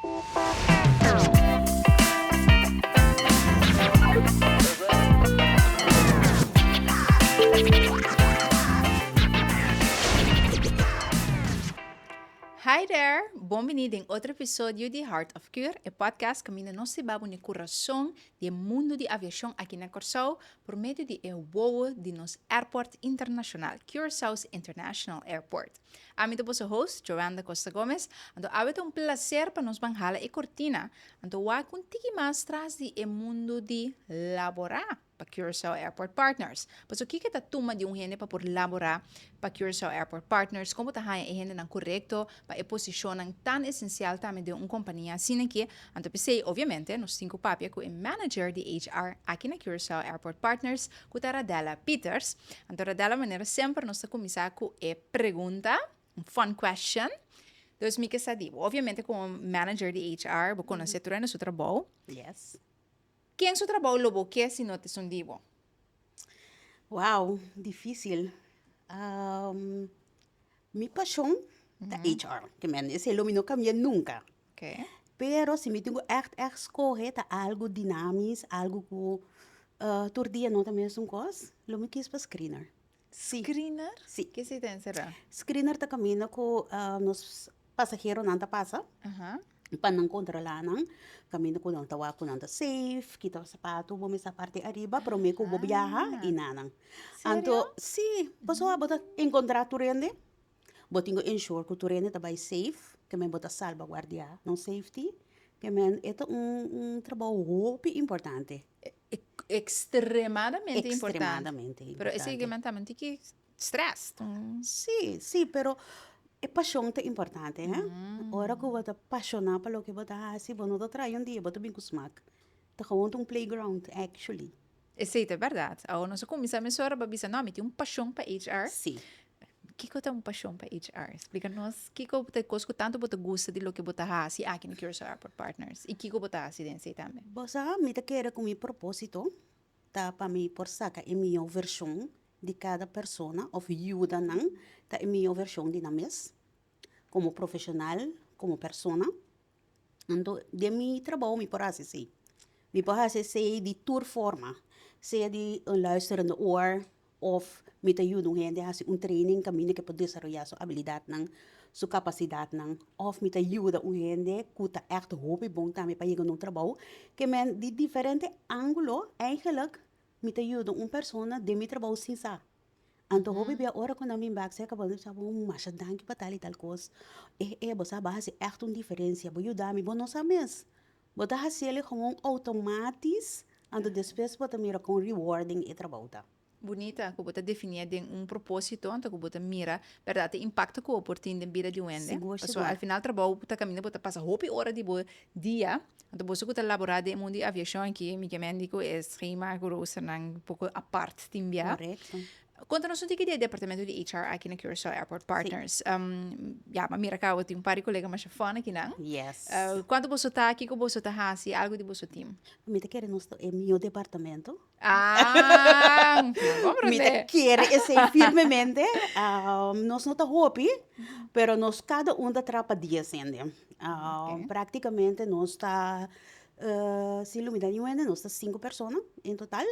Hi there! Bem-vindo em outro episódio de Heart of Cure, o podcast que mina nos babo no coração do mundo de aviação aqui na Curaçao por meio de o voo de nos aeroporto internacional, Curaçao's International Airport. A mim é host, Joanda Costa Gomes, e é um prazer para nos banhala e cortina, e eu contigo mais traz de mundo de laborar para Curaçao Airport Partners. Mas o que é a tuma de gente para por laborar para Curaçao Airport Partners? Como está a gente não correto para a posição tão essencial também de uma companhia assim que, então pensei, obviamente, nos 5 papia com o manager de HR aqui na Curaçao Airport Partners, com a Radela Peters. Então, Radela, maneira sempre nos começar com a pergunta, fun question. Então, me que sabe, obviamente, como manager de HR, vou conhecer o seu trabalho. Yes. Quem é o seu trabalho, lobo, que se não te sondivo? Wow, difícil. Mi paixão da HR, que men, esse nome não cambia nunca. Ok. Pero se me tenho echt escorrer tá algo dinâmico, algo que todo dia não também é uma coisa, eu me quis para screener. Sim. Screener? Sim. Que se tem será? Screener tá caminho com nos passageiros não tá passa. Para não controlar, não. Caminho com não tawa com não tá safe, kita o sapato, vou essa parte arriba, para me que vou viajar e nada. Então, sim, pessoa bota encontrar tu rende, bota ensure que tu rende tá bem safe, que me bota salvaguardia, não safety, que me é trabalho muito importante. Extremadamente importante. Extremadamente importante. Pero esse também que stress. Sim, pero é paixão é importante, né? Ora que você apaixonar pelo que você faz, se você não trai um dia, você bem com smack. Tá gewoon um playground, actually. Esse é verdade. Agora nós começamos a para dizer, não, tem paixão para HR. Sim. O que é uma paixão para HR? Explica-nos o que é coisa que tanto você gosta de lo que você faz aqui no Curaçao Airport Partners. E o que você faz dentro também? Você me quer com meu propósito, tá para mim por sacar a minha versão de cada pessoa, ou ajuda não, tá a minha versão de nós, como profissional, como pessoa. Então, de meu trabalho, me por assim. Me por assim de tour forma, seja de luisterende oor, of met de ajuda gente a training caminho que pode desenvolver sua habilidade não, sua capacidade não, of met de ajuda gente que está echt hobby bom também para chegar no trabalho, que men de diferente ângulo eigenlijk met de ajuda pessoa de meu trabalho sem sa. Então, hobby bem hora quando me back se acaba de saber mas danke para tal coisa, você vai fazer echt diferença, vai ajudar me bom não sabe mesmo, você vai fazer como automático, então depois você mira com rewarding e trabalho. Bonita, que você definir de propósito, então que você mira, verdade, impacto que o portinho de vida de um ende. Então, al final, trabalho, você caminha, você passa hopi hora de dia, então você que elaborar de mundo de aviação aqui, me médico é esquema, grosso, um pouco a parte também. Correto. Conta-nos um pouquinho do departamento de HR aqui na Curaçao Airport Partners. Mas mira cá, eu tenho um colega mais fã aqui, não? Yes. Quando você está aqui, que você está fazendo algo de você time? Me te quer é meu departamento. Vamos Me te quer esse firmemente. Nós não está hobby, pero nós cada da trapa dia sendo. Praticamente nós está se iluminar nós está 5 pessoas em total.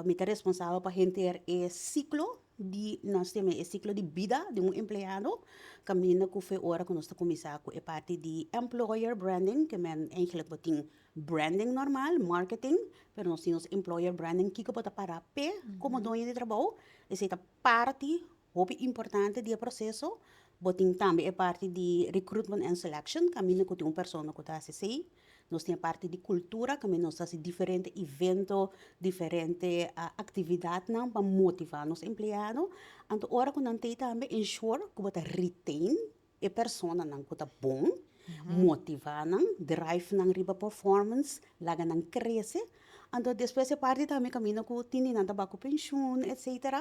Me está responsável para gente o ciclo de nós temos o ciclo de vida de empregado. Caminho que foi hora que nós está começar com a parte de employer branding, que men eigenlijk botin branding normal, marketing, pero nós temos employer branding que pode parar pé como dono de trabalho. Essa é a parte muito importante do processo. Botin também a parte de recruitment and selection, caminho que tem pessoa que está assim. Nós temos a parte de cultura, que nós temos diferentes eventos, diferentes atividades para motivar os empregados. Então, agora que nós temos também ensure que você retain a pessoa que está bom, motivar, drive na riba performance, laga não cresce. Então, depois a parte também caminho que tem na tabaco pensão, etc.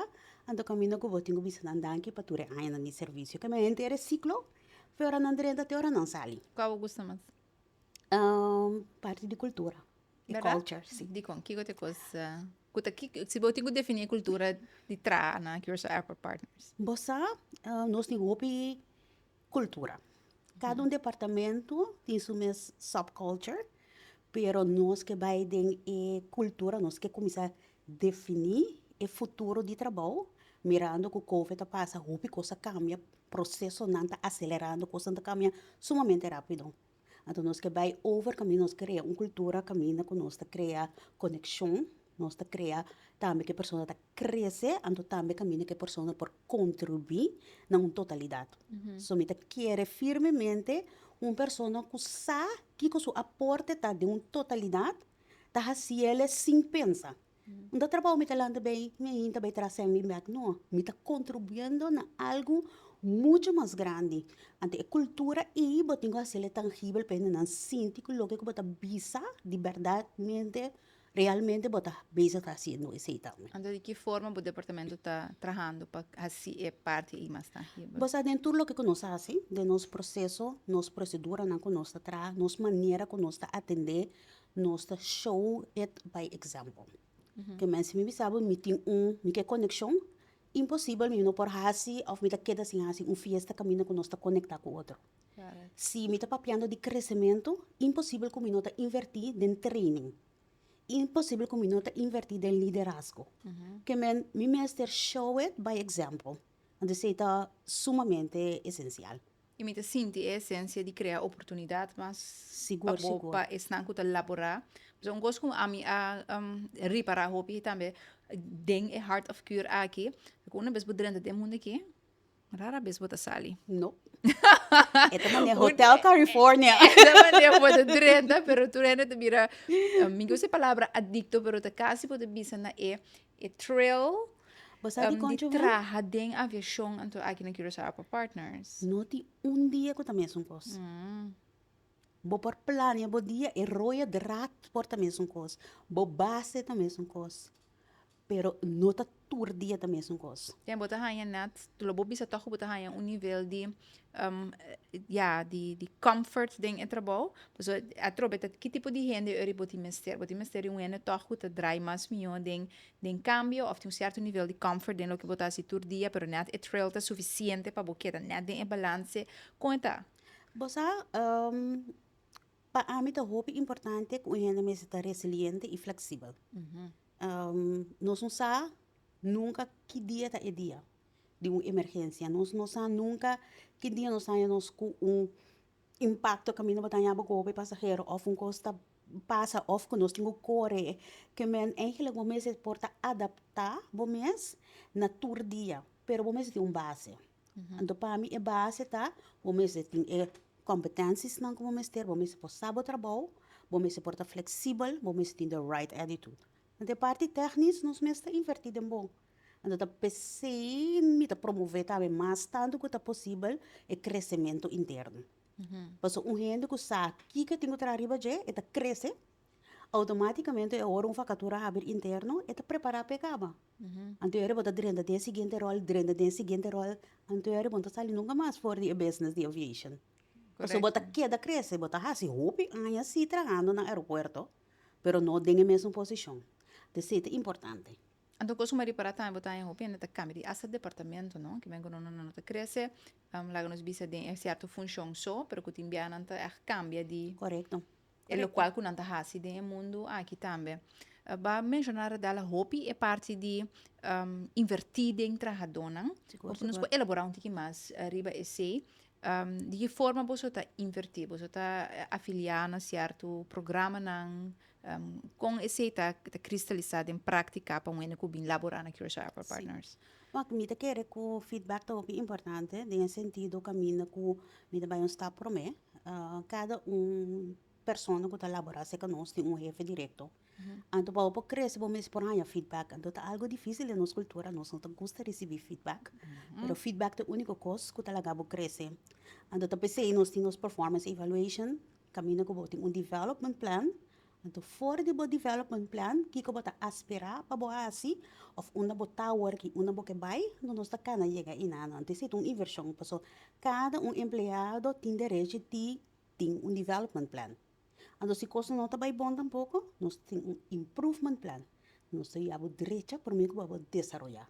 Então, caminho que você tem que visitar para tu reair no serviço. Que é inteiro ciclo, fora não direta até hora não sali. Qual gosta mais? Parte de cultura e Verdade? culture, sim. Dico, que outra coisa? Se você tem que definir a cultura de trás na Curaçao Airport Partners. Nós temos cultura. cada departamento tem sua subculture, pero nós que vai ter cultura, nós que começar a definir o futuro de trabalho, mirando que o COVID está passando, o coisa cambia, processo não está acelerando, coisa está caminhando sumamente rápido. Então, nós que vai over caminho, nós cria uma cultura caminho, que nós cria conexão, nós cria também que a pessoa está crescer, então também caminho que a pessoa pode contribuir na totalidade. So, me quer firmemente uma pessoa que sabe que o seu aporte está de uma totalidade, está fazendo sem pensar. Um trabalho me está lá bem, me está bem trazendo me back, não, me está contribuindo na algo muito mais grande. Ante a cultura e botinho a ser tangível para não sentir que o que bota bisa de verdade, realmente bota bisa está sendo esse também. Então, de que forma o departamento está trabalhando para assim é parte e mais tangível? Você dentro do que nós fazemos, de nosso processo, nossa procedura, na que nós está nossa maneira que nós está atender, nós está show it by example. Que men se me sabe, me tem me quer conexão, impossível me não por assim, ou me queda assim assim, fiesta caminho que nós está conectar com o outro. Se me está papiando de crescimento, impossível que me não está invertir em training. Impossível que me não está invertir em liderazgo. Que men me mestre show it by example. Então, isso é sumamente essencial. E me sinto a essência de criar oportunidade, mas Seguro. para estar com elaborar. Então, eu gosto como a mim a reparar hobby também. Den é Heart of Cure aqui. Quando vez budrenda de mundo aqui, rara vez bota sali. Não. Esta maneira Hotel California. Esta maneira bota drenda, pero tu renda te mira. Me gusta a palavra adicto, pero te quase bota bisa na é thrill. Você de trabalhar dentro da aviação, então aqui na Curaçao para partners. Não tem dia que também são coisas. Bo por plano, bo dia e roia de rat por também são coisas. Bo base também são coisas. Pero não tá tur dia também são coisas. Tem botar hanya net, tu lobo bisa toch botar hanya nível de de comfort dentro do trabalho. Mas a trobeta que tipo de renda eu botar ministério um ano toch te drai mais milhão den cambio of tem certo nível de comfort dentro que botar se tur dia, pero net é trail tá suficiente para boqueta net den balance conta. Bosa para mim tá roupa importante que o renda me está resiliente e flexível. Nós não sabemos nunca que dia é dia de uma emergência. Nós não sabemos nunca que dia nós temos com impacto caminho para ganhar o passageiro ou um costa passa ou que nós temos correr que men eigenlijk o mês porta adaptar o mês na tour dia, pero o mês tem base. Então para mim a base tá o mês tem competências não como mês ter, o mês pode saber trabalho, o mês porta flexível, o mês tem the right attitude. De parte técnica, nós mesmos invertido em bom. Então, pensei me promover também mais tanto que é possível o crescimento interno. Porque gente que sabe que tem que trabalhar é crescer, automaticamente é hora vacatura abrir interno é preparar para cama. Então, eu vou drenda de seguinte rol, então eu vou sair nunca mais fora de business de aviation. Porque bota queda crescer, bota assim, roupa, assim trabalhando no aeroporto, pero não tem a mesma posição. Isso é importante. Então, costumo reparar também, botar em roupa, na câmera, esse departamento, não? Que vem quando não cresce, lá nos bisa tem certa função só, pero que tem bem não cambia de. Correto. É o qual que não está assim no mundo aqui também. Para mencionar da roupa é parte de invertir em trabalho, não? Nós podemos elaborar um pouquinho mais arriba esse. De que forma você está invertir, você está afiliado a certo programa não? Com esse está cristalizado em prática para um ano que bem elaborar na Curaçao para partners. Mas me quer que o feedback é importante, no sentido que me vai estar por mim. Cada pessoa que está elaborando se nós tem jefe direto. Então, para crescer, vamos por aí feedback. Então, é algo difícil na nossa cultura, nós não gostamos de receber feedback. Mas o feedback é a única coisa que está crescer. Então, pensei, nós temos performance evaluation, caminho que tem development plan. Então, fora do development plan, que você aspirar para boa assim, ou uma botar work, uma boca vai, nós está cana chega e nada. Então, isso é uma inversão, porque cada empregado tem direito de ter development plan. Então, se coisa não está bem bom tampouco, nós temos improvement plan. Nós temos direito para mim que vamos desenvolver.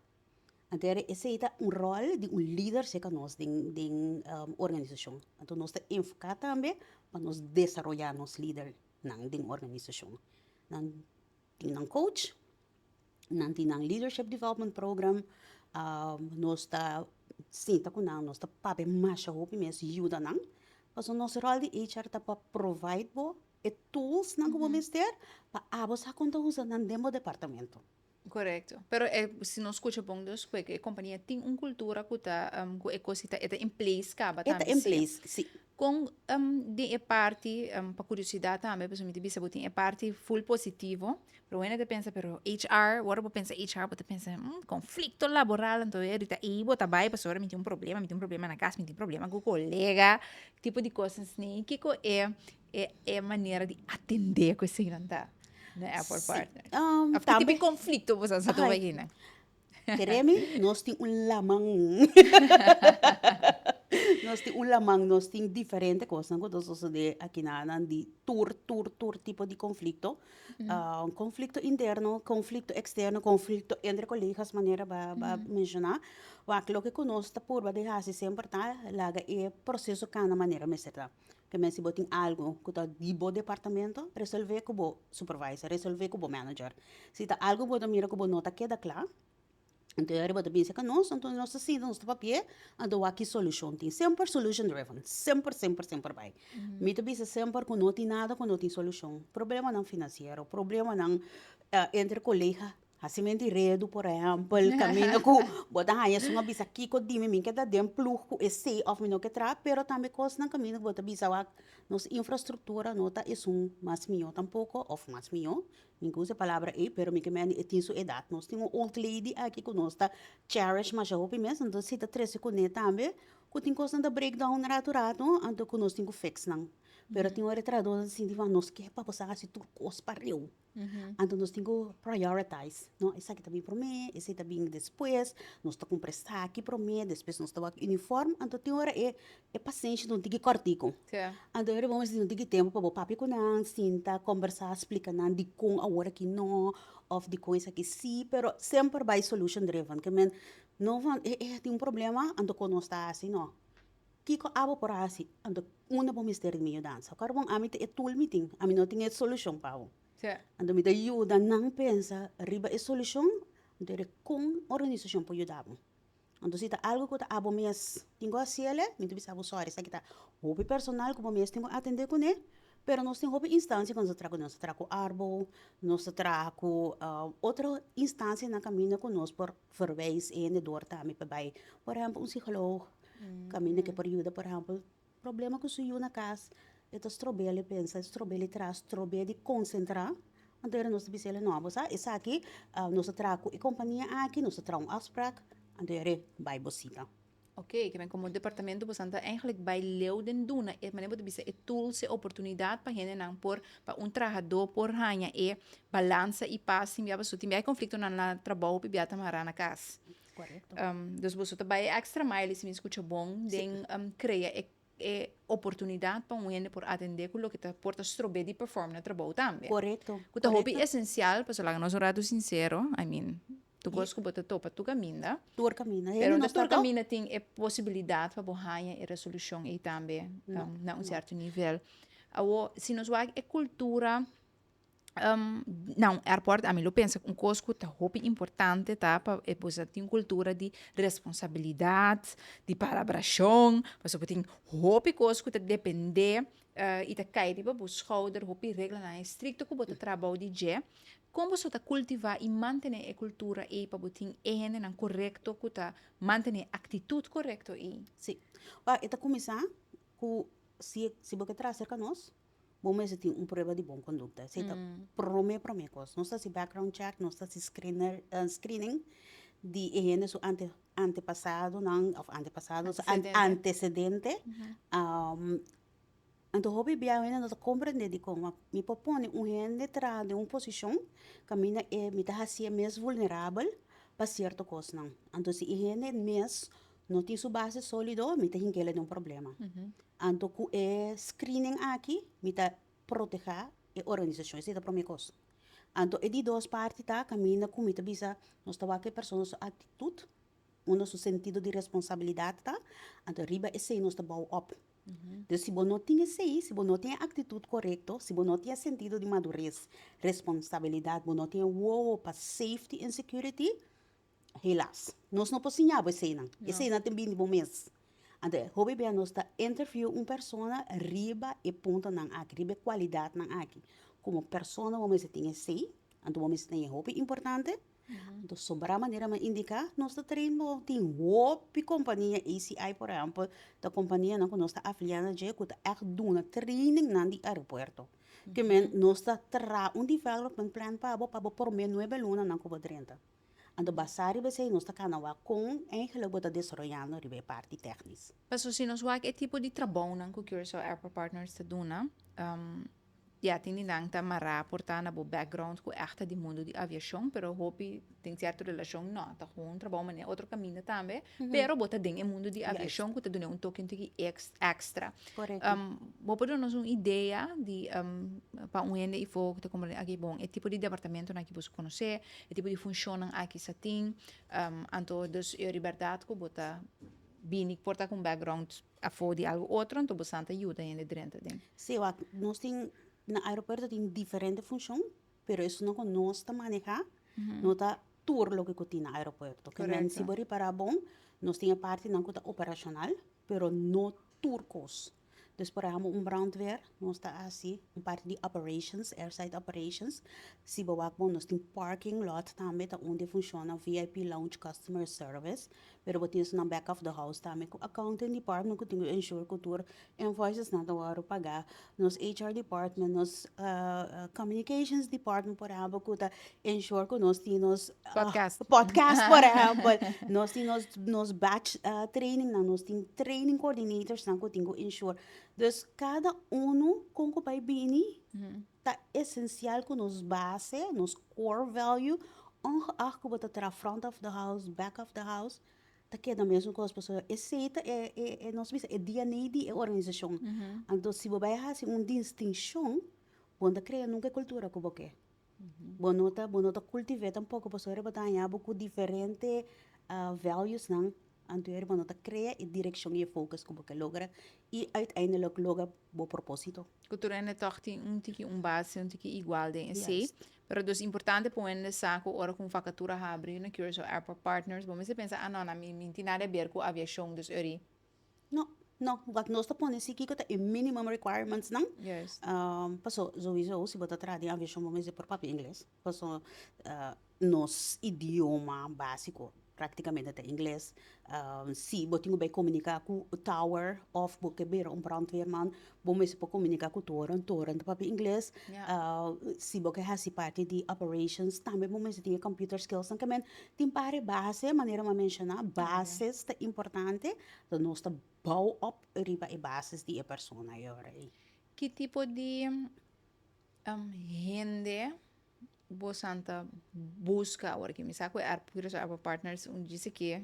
Então, esse é um rol de um líder que nós de organização. Então, nós temos que enfocar também para nós desenvolver nosso líder na organização. Nós temos um coach, nós temos um leadership development program, nós está senta com nós está papel mais roupa mesmo ajuda nós. Mas o nosso rol de HR está para provide bo e tools não como mister para abos a conta usa no demo departamento. Correto. Pero se nós escuta bom dos que a companhia tem uma cultura que tá que coisa é em place caba Está também em place, sim. com de parte para curiosidade também pessoal me disse botin é parte full positivo pero when você pensa pero HR agora você pensa HR você pensa conflito laboral então ele aí bota vai pessoa me tem um problema na casa me tem um problema com o colega tipo de coisas assim que é maneira de atender com esse grande né por partner a que tipo de conflito você está tudo aí né Quereme, nós temos um lamang. Nós temos um lamang, nós temos diferentes coisas. Nós de aqui na de tour tipo de conflito. Conflito interno, conflito externo, conflito entre colegas, maneira para mencionar. O que conosco está por deixar sempre tá, laga é processo cada maneira me será. Que me se botem algo que está de bom departamento, resolver com o supervisor, resolver com o manager. Se está algo que mira com o nota queda claro. Então, eu vou pensar que nós assim, nós papel, então aqui solução tem sempre solution driven, sempre vai. Me também sempre que não tem nada, que não tem solução. Problema não financeiro, problema não entre colegas, assim mente redo, por exemplo, caminho que botar aí uma bisa aqui que dime mim que dá dem plug que esse of me não que tra, pero também coisa não caminho que botar bisa wa nossa infraestrutura nota é mais mio tampouco of mais mio. Incluso a palavra é, pero me que me tem sua idade. Nós temos uma old lady aqui que nós está cherish mas já ouvi mesmo, então se tá três com ele também, que tem coisa da breakdown rato, então que nós temos fix não. Pero tem uma retrador assim de nós que para passar assim tudo coisa para eu. Então nós temos que prioritize, não? Esse aqui também para mim, esse também depois, nós estamos com prestar aqui para mim, depois nós estamos com uniforme, então tem hora é paciente, não tem que cortico. Então eu vamos dizer, não tem que tempo para o papi com nós, sentar, conversar, explicar não de com a hora que não, of de coisa que sim, pero sempre vai solution driven, que men não van tem um problema, então quando nós está assim, não. Kiko abo por assim, então uma bom mistério de minha dança. Agora bom, a mim é tool meeting, a mim não tem solução para o. Então me dá ajuda, não pensa, arriba é solução, então é com organização para ajudar. Então se tá algo que tá abo mês, tenho a ciele, me tu bisa sorry, isso aqui tá hobby personal como mês tenho atender com ele, pero nós temos hobby instância quando nós trago arbo, nós trago outra instância na caminho conosco por verwijs en door também para vai, por exemplo, um psicólogo, caminho que por ajuda, por exemplo, problema que suiu na casa, então strobele pensa, strobele traz, strobele concentrar. Então nós dizemos não, você essa aqui, nós trago a companhia aqui, nós trago afspraak, então vai bocita. Ok, que como departamento você anda eigenlijk bij leuden doen, é maneira de bisa tools e oportunidade para gente não por para trabalhador por hanha e balança e paz sim já você tem conflito na trabalho e já tamara na casa. Correto. Dus você também extra mile se me escuta bom, den cria oportunidade para gente por atender com o que tá porta strobe de perform na trabalho também. Correto. Que tá hobby essencial, para lá nós orado sincero, I mean tu gosto que topa tu caminha. Tu caminha. Pero tu caminha tem a possibilidade para borrar e resolução e também na certo nível. Se nós vamos a cultura não, airport, a mim eu penso que coisa que é importante, tá? É pois tem cultura de responsabilidade, de colaboração, mas tem roupa coisa que depender e tá cair para o schouder, roupa regra na estricto que você trabalha de dia. Como você cultivar e manter a cultura e para botar a não correto, que tá manter a atitude correta e. Sim. Então começar com se você traz cerca nós, bom mas tem prova de boa conduta. Se tá prome coisa. Nós se background check, nós se screening de ene su antepassado, não antecedente. Então, hobby biar nós compreender de como me propõe gente detrás de uma posição que me tá assim mais vulnerável para certa coisa não. Então, se gente mesmo não tem sua base sólida, me tá hinquele de um problema. Então, com screening aqui, me tá proteger a organização, isso é a primeira coisa. Então, é de duas partes tá, caminha com me tá bisa nós tá aqui pessoas atitude nosso sentido de responsabilidade, tá? Então, riba esse nós bau up. Então, se você não tem esse, se você não tem a atitude correta, se você não tem sentido de madurez, responsabilidade, você não tem wow para safety and security, helaas. Nós não podemos ensinar esse não. Esse não tem bem bom mês. Então, hobby bem nós está interview uma pessoa riba e ponta não aqui, riba qualidade não aqui. Como pessoa, vamos ter esse, então vamos ter hobby importante. Então, sobre a maneira de indicar, nós temos tem hobby companhia ACI, por exemplo, da companhia não que nós está afiliada já que está echt doen training na die aeroporto. Que nós está development plan para por menos 9 lunas não como 30. Ando basari ba say nós está canawa com eigenlijk bota desarrollando ribe parte técnica. Mas se nós vamos é tipo de trabalho não que o Airport Partners te doen, ja, tem ninguém que mará portar na background com echt de mundo de aviação, pero hope tem certa relação não, tá com trabalho mas outro caminho também, pero bota dentro mundo de aviação que te dá um toque extra. Correto. Vou poder nos uma ideia de para um ende e fogo te como aqui bom, é tipo de departamento na que você conhecer, é tipo de funciona aqui sa tem, então dus eu liberdade que bota bem porta com background a fora de algo outro, então você ajuda ainda dentro dentro. Sim, nós tem na aeroporto tem diferente função, pero isso não que nós está manejar, não está tour lo que tem na aeroporto. Que men se bori para bom, nós tem a parte não que está operacional, pero no tour cost. Dus por exemplo, brandweer, nós está assim, parte de operations, airside operations. Se bawak bom, nós tem parking lot também, tá onde funciona VIP lounge customer service. Pero botinhos na back of the house também, com accounting department, que tem que ensure que tour invoices na hora pagar. Nos HR department, nos communications department, por exemplo, que tá ensure que nós temos podcast, por exemplo. Nós temos nos batch training, nós temos training coordinators, que tem que ensure. Dus cada com que vai bem, tá essencial que nos base, nos core value, ongeacht que você terá front of the house, back of the house, tá que da mesma coisa, pessoal. Esse é nós vimos é DNA da organização. Então se você vai fazer uma distinção, você cria nunca cultura que você quer. Você cultiva um pouco, pessoal, você tem com diferentes values, não? Anterior, você cria a direção e a focus que você logra e uiteindelijk logra o propósito. Cultura é toch um base, igual de em si. Pero dus importante põe nesse saco ora com facatura abre na Curaçao Airport Partners, vamos pensar não, na minha tem nada a ver com aviação dos ori. Não, wat nós está pondo aqui que é minimum requirements, não? Yes. Passou, sowieso, se você trazer aviação, vamos dizer por papel inglês. Passou, nos idioma básico, praticamente até inglês. Se você tem que comunicar com o tower, ou você beira brandweerman, vamos para comunicar com o toren de papel inglês. Se você faz parte de operations, também vamos ter computer skills, também tem para base, maneira de mencionar, bases é importante, então nós está bouw op riba e bases de a persona agora. Que tipo de rende você busca agora que me saco Airport Partners disse que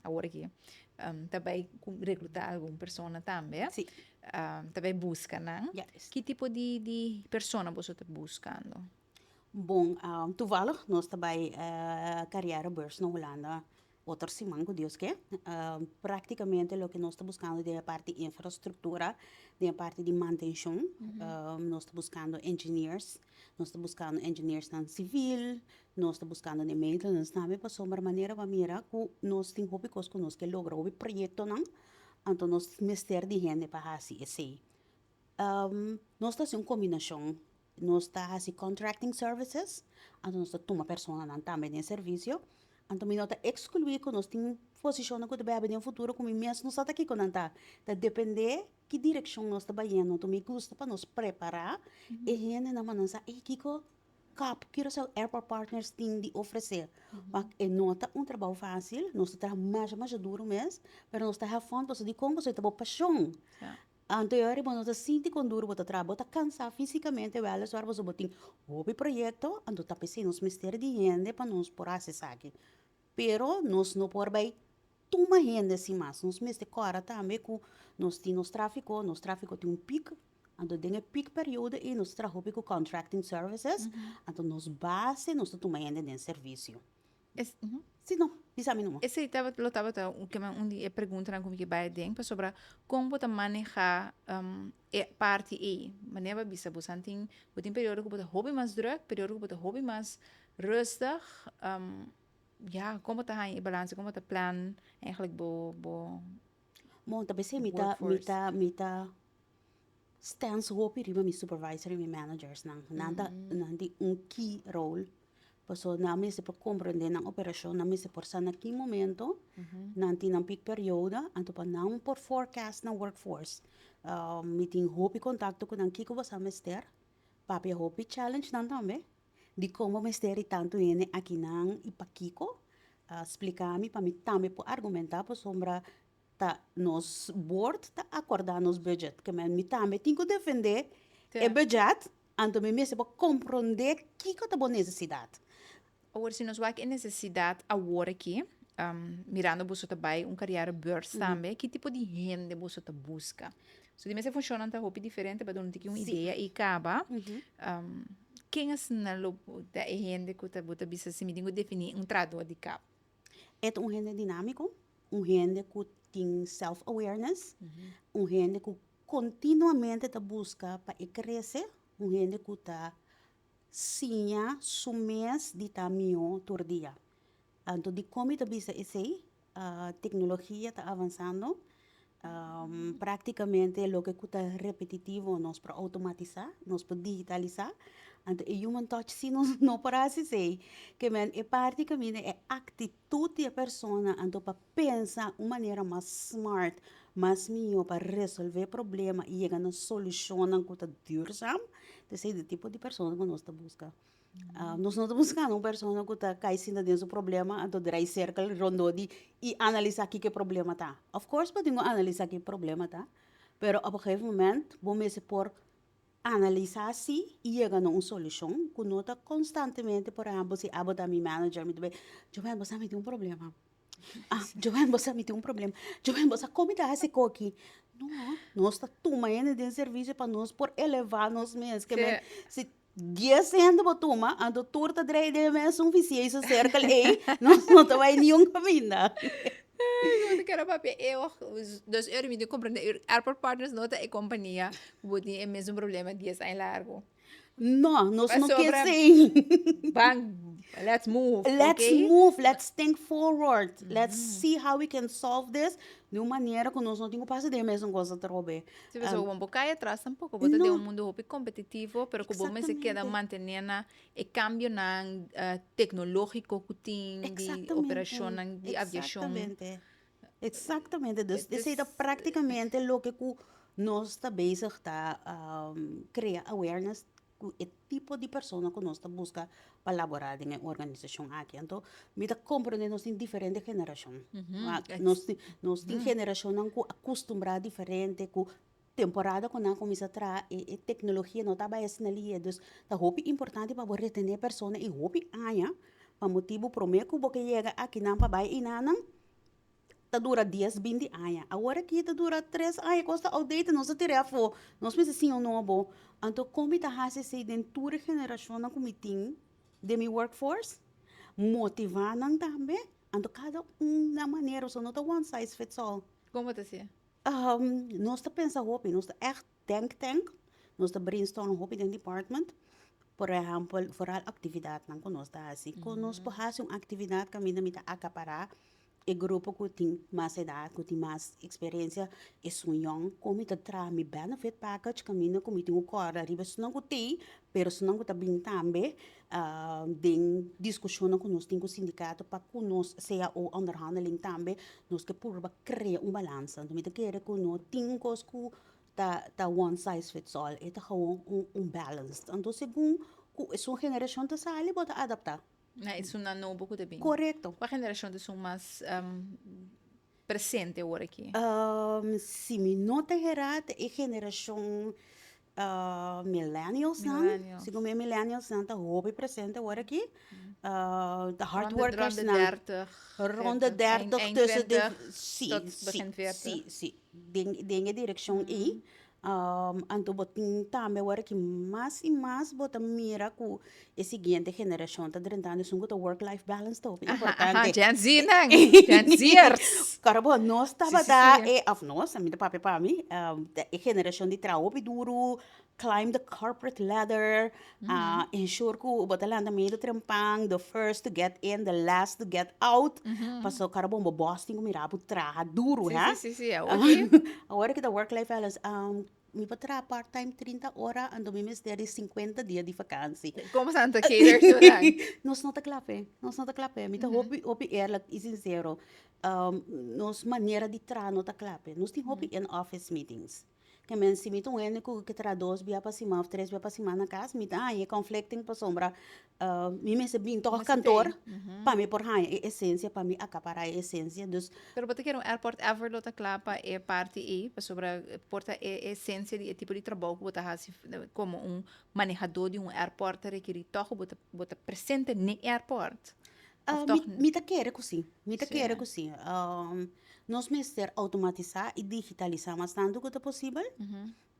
agora que também recrutar alguma pessoa também. Sim. Também busca, não? Yes. Que tipo de pessoa você está buscando? Bom, toevallig, nós também carreira beurs na Holanda. Outra semana, que Deus quer. Praticamente, o que nós estamos buscando é a parte de infraestrutura, é a parte de manutenção. Nós estamos buscando engineers, nós estamos buscando engineers na civil, nós estamos buscando de maintenance, também para uma maneira para mirar que nós temos coisas que nós queremos lograr o projeto, não? Então, nós temos ter de gente para fazer isso. Nós estamos uma combinação. Nós estamos fazendo contracting services, então nós estamos uma pessoa também em serviço. Então, nós estamos excluir que nós temos posição que deve no futuro, como mesmo nós estamos aqui com nós. Depende que direção nós estamos indo, então me gusta para nos preparar e gente na manhã e Kiko Curaçao Airport Partners tem de oferecer. Mas não é um trabalho fácil, nós estamos mais duro mesmo, mas nós estamos fã, porque de como você tem paixão. Anterior, nós estamos sentindo com duro, você trabalha, está cansado fisicamente, velho, só você tem um projeto, então está pensando nos mistérios de gente para nos por acessar aqui. Pero nós não podemos tomar gente assim mais. Nós mesmo agora também com nós temos tráfico tem um pico, então tem um pico período e nós trabalhamos com contracting services, então nós base nós tomamos gente em serviço. Sim, não. Bisa mi não. Esse estava que um dia pergunta na como que vai dentro sobre como você manejar parte E, maneira bisa busanting, butin período que você hobby mais druk, período que você hobby mais rustig, ja, como tá em balance, como tá plan, eigenlijk Bom, também sei, workforce. stance hopi riba mi supervisor e mi managers nanti key role. Paso nami se por compreender ng operasyon, nami se por sa naking momento, nanti ng peak periodo, anto pa nang por forecast ng workforce. Meeting hopi kontakto ko ng kiko ba sa mester, papi hopi challenge nang tambe, di como mesteri tanto yene aqui nang ipakiko, explicami pa mi tambe po argumentar po sombra ta nos board ta acordar nos budget, que men mi tambe tinko defender e budget, anto me se por compreender kiko ta bo necessidade. Agora, se nós vamos em necessidade agora aqui, mirando você também carreira beurs também, que tipo de renda você busca? So, de mesma funciona um pouco diferente, para não ter uma ideia e acaba. Quem é da renda que você bisa se me digo definir tradutor de cabo? É renda dinâmico, renda que tem self-awareness, renda que continuamente ta busca para crescer, renda que ta sinha sumes di tamio tur dia. Então, de como ta bisa esse, tecnologia ta avançando, praticamente lo que está repetitivo nós para automatizar, nós para digitalizar, então o human touch se não para assim que men é praticamente é atitude da pessoa então para pensar uma maneira mais smart, mais melhor para resolver problema e chegar na solução que está duurzam, esse é o tipo de pessoa que nós está buscando. Nós não estamos buscando uma pessoa que está caindo dentro do problema, então drai circle rondo e analisar aqui que problema tá. Of course, podemos analisar que problema tá, pero a um momento, vamos por analisar assim e chegar a uma solução que nós está constantemente, por exemplo, se abordar meu manager, me diz, Joven, você me tem um problema. Joven, você me tem um problema. Joven, você como está esse aqui? Não, nós está tomando de serviço para nós por elevar nós mesmos, que se 10 anos para tomar, a doutora está de mesmo suficiente cerca aí, nós não vai nenhum caminho. Eu quero papel. Dus me de compreender. Airport Partners nota é companhia que tem o mesmo problema 10 anos largo. Não, nós não queremos. Bang, let's move. Let's move, let's think forward. Let's see how we can solve this de uma maneira que nós não temos para fazer a mesma coisa também. Se você um pouco aí atrás tampouco, você tem um mundo competitivo, pero que você se queda mantendo o cambio tecnológico que tem de operação de aviação. Exatamente. Isso é praticamente o que nós está bezig está criar awareness o tipo de pessoa que nós está busca para elaborar em organização aqui. Então, me está compreendendo nós tem diferente geração. Nós tem geração que acostumbrada diferente com temporada quando nós começa a trazer e tecnologia não está bem assim ali. Então, tá hope importante para reter pessoa e hope aia para motivo primeiro que você chega aqui não para bem e não dura 10, 20 anos. Agora que dura 3 anos, costa outdated, nós tiramos, nós precisamos um novo. Então, como está fazendo dentro da geração que me tem de meu workforce, motivar também, então cada na maneira, só não está one size fits all. Como você assim? Nós está pensando hopi, nós está echt think tank, nós está brainstorm hopi dentro do department. Por exemplo, vooral atividade não que nós está assim. Quando nós fazemos uma atividade que a gente está acaparar, e grupo que tem mais idade, que tem mais experiência, é sonhão, como está traz mi benefit package, caminho como tem o cor arriba, se não tem, pero se não está bem também, tem discussão que nós temos com o sindicato para que nós seja o underhandling também, nós que por criar balança, então me quer que nós temos que tá one size fits all, é tá balance, então segundo a sua geração tá sale, pode adaptar. Isso não é novo que também. Correto. Qual geração de são mais presente agora aqui? Se me nota errado, é geração millennials, não? Se como é millennials, não, tá hobby presente agora aqui. The hard workers, não. Ronda 30, tussen de... Sim. Dengue direção aí. Anto botin também agora que mais e mais bota mira com a seguinte geração tá tentando isso um work-life balance tá Aha, importante. Gen Z nang. Gen Zers. Cara, bom, nós Si, estava si, si. of nós, a minha papai para mim, a geração de trabalho duro, climb the corporate ladder, ensure que o batalhão meio do trampang, the first to get in, the last to get out. Passou, cara, bom, o boss tem que mirar para trabalhar duro, Si, si, né? si, si. Hoje, Agora que da work-life balance, me para trabalhar part-time 30 horas, ando me ter 50 dias de vacância. como Santa cater to nang. Nós não tá clape, nós não tá clape. Me tá hobby erla e sincero. Nos maneira de tra não tá clape. Nós tem hobby in office meetings. Que men se me tão único que tra dois via para cima, três via para cima na casa, me tá é conflicting para sombra. Me se bem toca cantor, para mim por aí essência, para mim acaparar a essência dos Pero bota que um airport ever lota clapa é parte e para sobre porta é essência de tipo de trabalho que bota hasi como um manejador de um airport requer toch bota presente no airport. Of toch? Me tá querer assim, me tá Sim. querer assim. Nós mestre automatizar e digitalizar mas tanto quanto possível.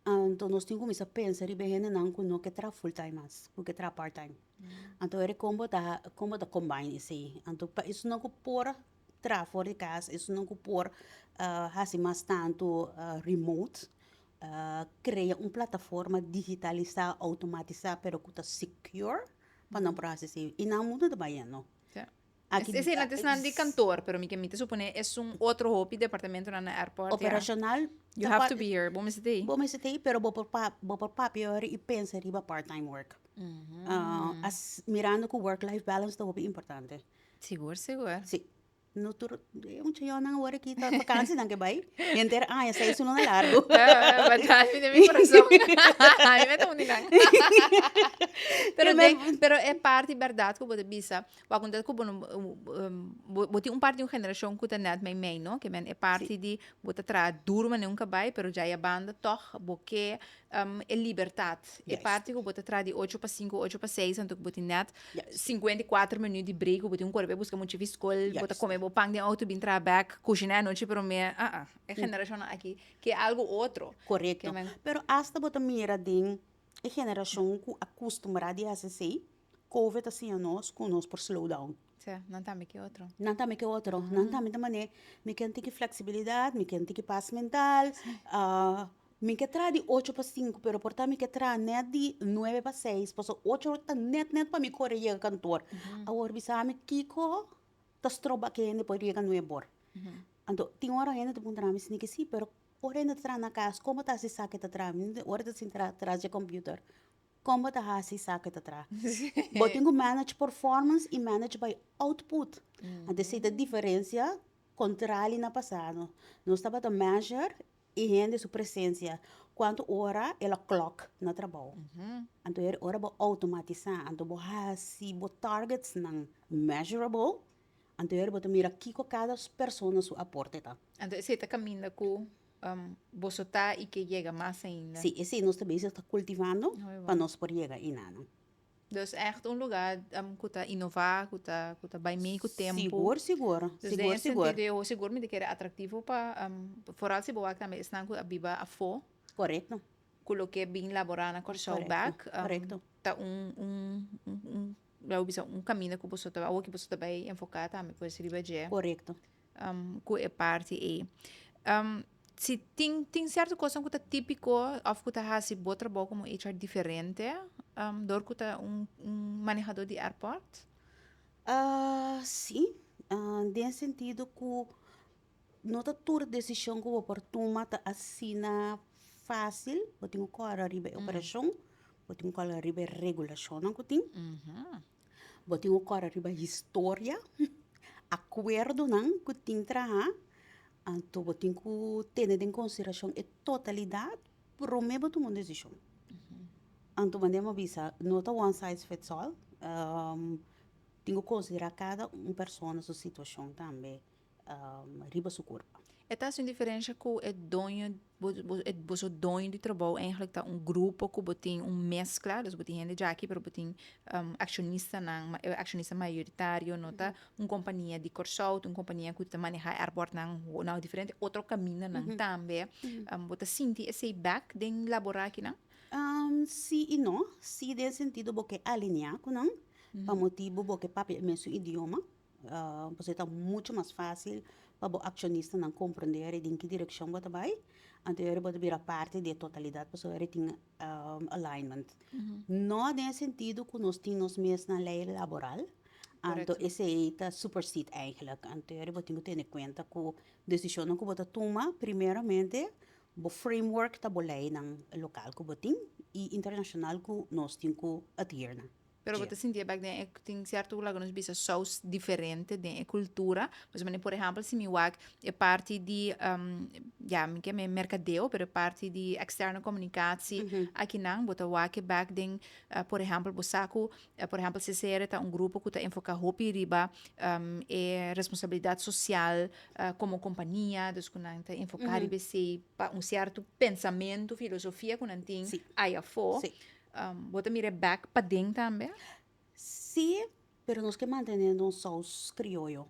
Então nós temos que começar a pensar e bem não que não que tra full time mas, que tra part time. Então é como tá combine isso aí. Então isso não que por tra fora de casa, isso não que por assim mais tanto remote. Cria uma plataforma digitalizar, automatizar, pero que tá secure para não processar. E não muda de baiano. Aqui, Esse não é de cantor, pero me supone é um outro hobby departamento na airport. operacional. You have to be here. Vamos dizer. Bom, mas tem, pero vou por papel e pensa riba part-time work. As mirando que work-life balance tá muito importante. Seguro, seguro. Sim. No tur, um tio não hora que tá vacância não que vai. Enter, essa isso não é largo. Batalha de meu coração. Ai, me dá um dinang. Pero é parte verdade que você bisa. O acontece que você parte de uma geração que tem net meio, não? Que é parte de você tra duro mas nunca vai, pero já é banda toch, porque é liberdade. É parte que você tra de 8 para 5, 8 para 6, então você net 54 minutos de break, você corpo busca muito viscol, você come o pão de auto bem trabalho, cozinhar noite para mim. É geração aqui que é algo outro. Correto. Pero hasta você mira de a geração que acostumada a assim, COVID assim nós com nós por slowdown. Não tá me que outro. Não tá me que outro. Não tá me também. Me quer ter flexibilidade, me quer ter paz mental. Me quer tra de 8 para 5, pero por me quer tra net de 9 para 6. Por 8 tá net para me correr e cantor. Agora bisa me kiko tas troba que ainda pode chegar 9 bor. Então, tem hora ainda de puntar me sneaky sim, pero hora ainda tra na casa, como tá se saque tá tra, hora de se traz de computer. Como tá se saque tá tra. Botem que manage performance e manage by output. Então, se a diferença controle na passado. Nós estava a measure e rende sua presença. Quanto hora ela clock na trabalho. Então, é hora para automatizar. Então, se o targets não measurable, então é para mira que cada pessoa sua aporte tá. Então, você está caminhando com você tá e que chega mais ainda. Sim, esse nós também está cultivando para nós poder chegar aí não. Dus echt um lugar que está inovar, que está bem meio com o tempo. Seguro. Dus seguro me que era atrativo para fora se boa também está com a biba a fo. Correto. Coloquei bem laborar na corção back. Correto. Tá um caminho que você tá, ou que você tá bem enfocado também com esse ribeje. Correto. Que é parte e se tem certa coisa que tá típico, ou que tá assim bom trabalho como HR diferente, dor que tá manejador de airport? Sim, nesse sentido que não tá toda decisão que o oportuna tá assina fácil, você tem que correr arriba operação, você tem que correr arriba regulação, não tem? Você tem que correr arriba história, acordo não que tem trabalhar. Então, você tem que ter em consideração a totalidade para o mesmo tomar decisão. Então, quando eu visa, não é one size fits all. Tem que considerar cada uma pessoa na sua situação também, riba seu corpo. Esta é a diferença que é dono, o dono de trabalho, eigenlijk tá grupo que botem mescla, dus botem gente já aqui, pero botem acionista, acionista maioritário, nota, companhia de corsout, companhia que maneja airport não diferente, outro caminho também, bota sinti esse back den laborar aqui, não? Sim e não. Sim, nesse sentido, porque alinhar com não. Para motivo, porque papel mesmo idioma. Você está muito mais fácil para o acionista não compreender em que direção você vai. Então, ele pode virar parte da totalidade, para ele tem alignment. Não nesse sentido que nós temos mesmo na lei laboral. Então, esse aí está supersede eigenlijk. Então, ele pode ter em conta que a decisão que você toma, primeiramente, o framework da lei local que você tem e internacional que nós temos que adquirir. Pero você sentia back then, tem certo lugar que nós bisa sous diferente de cultura, mas por exemplo, se me wag é parte de me que é mercadeo, pero parte de externa comunicação, aqui não, bota wag back then, por exemplo, bosaco, por exemplo, se ser tá grupo que tá enfoca hopi riba, é responsabilidade social como companhia, dus que não tá enfocar riba se certo pensamento, filosofia que não tem aí afora. Bota mira back para dentro também? Sim, pero nós que mantendo um sous criollo.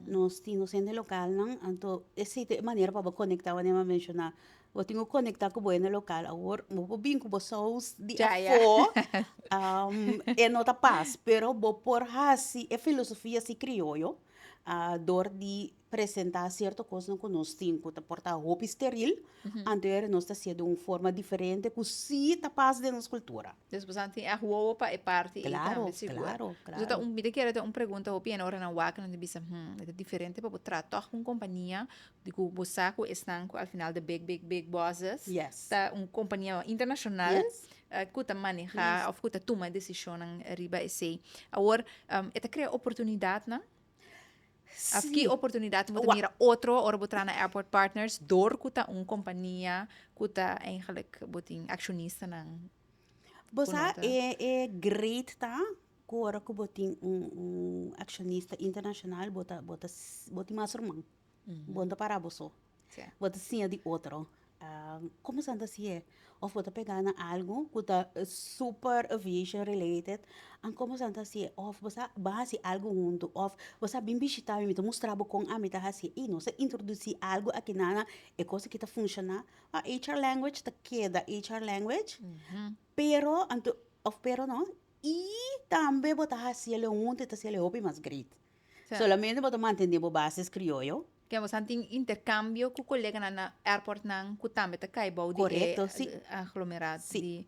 Nós temos no local, não? Então, essa maneira para conectar, eu nem mencionar. Eu tenho que conectar com o local, agora, eu vim com o sous de afo, é nota paz, pero vou por assim, é filosofia se criollo, dor de apresentar certa coisa que nós temos, que portar roupa estéril, então nós está sendo de uma forma diferente, que sim está paz de nossa cultura. Depois tem a roupa é parte claro. Então, me quero ter uma pergunta, eu penso hora na waka, não bisa, é diferente para tratar com companhia, de que o saco estão ao final de big bosses, tá uma companhia internacional, que tá manejar, ou que tá tomar decisão riba esse. Agora, é cria oportunidade, não? Aqui oportunidade de mira outro ou botar na Airport Partners door que tá companhia que tá eigenlijk botin acionista na Você é great tá agora que botin acionista internacional bota mais irmão bota para você bota sim de outro como santa se é ou bota pegar na algo que tá super aviation related and como santa se é ou você base algo junto ou você bem visitar me mostrar com a meta assim e nós introduzir algo aqui na é coisa que tá funciona a HR language tá queda HR language pero não e também botar assim ele junto tá se ele hobby mais great solamente botar manter o bases criollo que você tem intercâmbio com colega na airport não que também tá caibou de aglomerado sim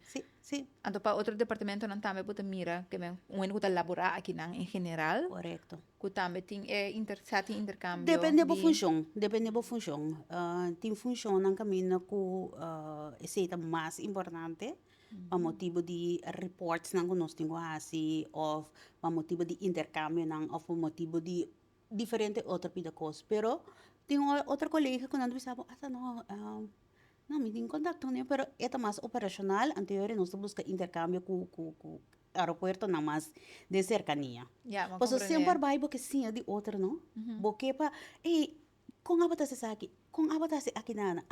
então para outro departamento não também bota mira que bem que tá laborar aqui não em geral correto que também tem intercâmbio depende da função tem função na caminho que esse é mais importante para motivo de reports não que nós temos assim ou para motivo de intercâmbio não ou para motivo de diferente outra pida coisa, pero tem outra colega que não pensava, não me tem contato né, pero é mais operacional, anterior nós busca intercâmbio com aeroporto não mais de cercania. Pois sempre vai porque sim de outra não, porque para com a batata aqui na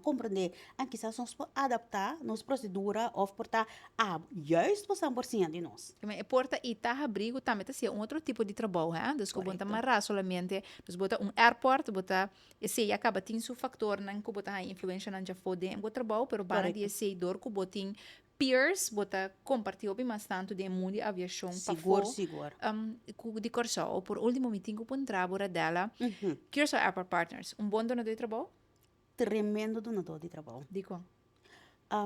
compreender, aqui só nós adaptar nos procedura ou portar juist por 100% de nós. Mas porta e tá abrigo também tá ser outro tipo de trabalho, hein? Dus bota marrar solamente, dus bota airport, bota esse acaba tem seu fator não que bota influência não já fode em trabalho, pero para de esse dor que botin peers, bota compartilhou bem bastante de mundo de aviação seguro. De corso, por último meeting com trabalho dela, Curso Airport Partners, bom dono de trabalho? Tremendo donador de trabalho. Dico.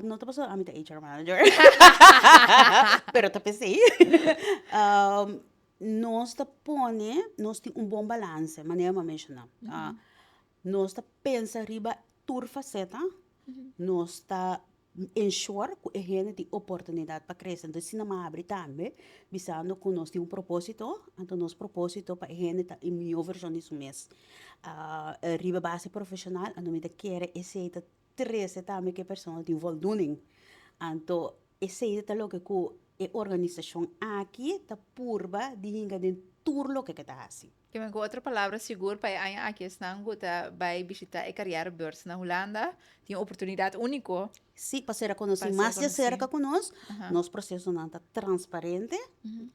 Não estou passando a minha HR manager, pero tá pensei. Nós temos bom balanço, maneira de mencionar. Nós pensa riba tur faceta, nós ensure que a gente tem oportunidade para crescer. Então, se não abre também, visando que nós temos propósito, então nosso propósito para a gente está em melhor versão disso mês. Riba base profissional, a nome da quer esse também que a pessoa tem voldoening. Então, esse é logo que a organização aqui tá purba de hinga de turlo que está assim. Que me outra palavra seguro para a aqui estão que vai visitar a carreira beurs na Holanda, tem oportunidade única. Sim, para ser conhecido Para mais ser de cerca conosco, Aham. nosso processo não está transparente,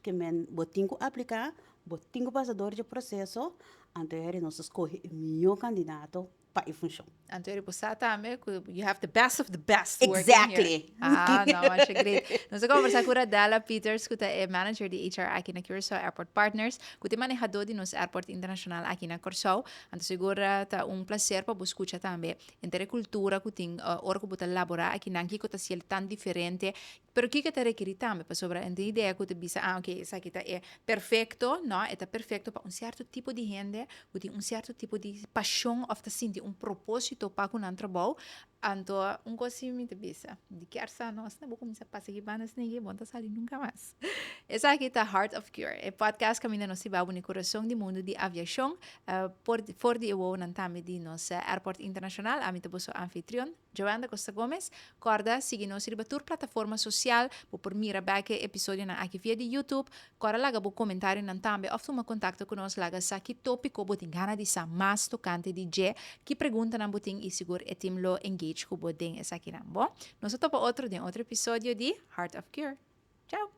que men botinho aplicar, botinho passador de processo, então nós escolhe o melhor candidato para a função. Então, ele precisa também que you have the best of the best working Exactly. here. Ah, não, acho great. Nós vamos conversar com a Dala Peters, que é manager de HR aqui na Curaçao Airport Partners, que é manejador de nosso airport internacional aqui na Curaçao. Então, segura tá prazer para você escutar também entre a cultura que tem hora que você laborar aqui na que está sendo tão diferente. Pero que te requer também para sobre a ideia que você pensa, ok, isso aqui é perfeito, não? É perfeito para certo tipo de gente, que tem certo tipo de paixão, ou tá sentindo propósito para com o trabalho. Então, coisa me pensa, de que arsa nós não vou começar a passar aqui para nós ninguém bom tá sair nunca mais. Essa aqui é Heart of Cure, é podcast que ainda não se babo no coração do mundo de aviação, por de eu não também de nosso airport internacional, a mim te bosso anfitrião, Joanda Costa Gomes, corda siga nos ribatur plataforma social, por mira back episódio na aqui via de YouTube, corda laga bo comentário nan também, ou toma contato conosco laga sa que tópico botin gana de sa mais tocante de je, que pergunta na botin e seguro e timlo engage com botin essa aqui não bom. Nós topa outro episódio de Heart of Cure. Tchau.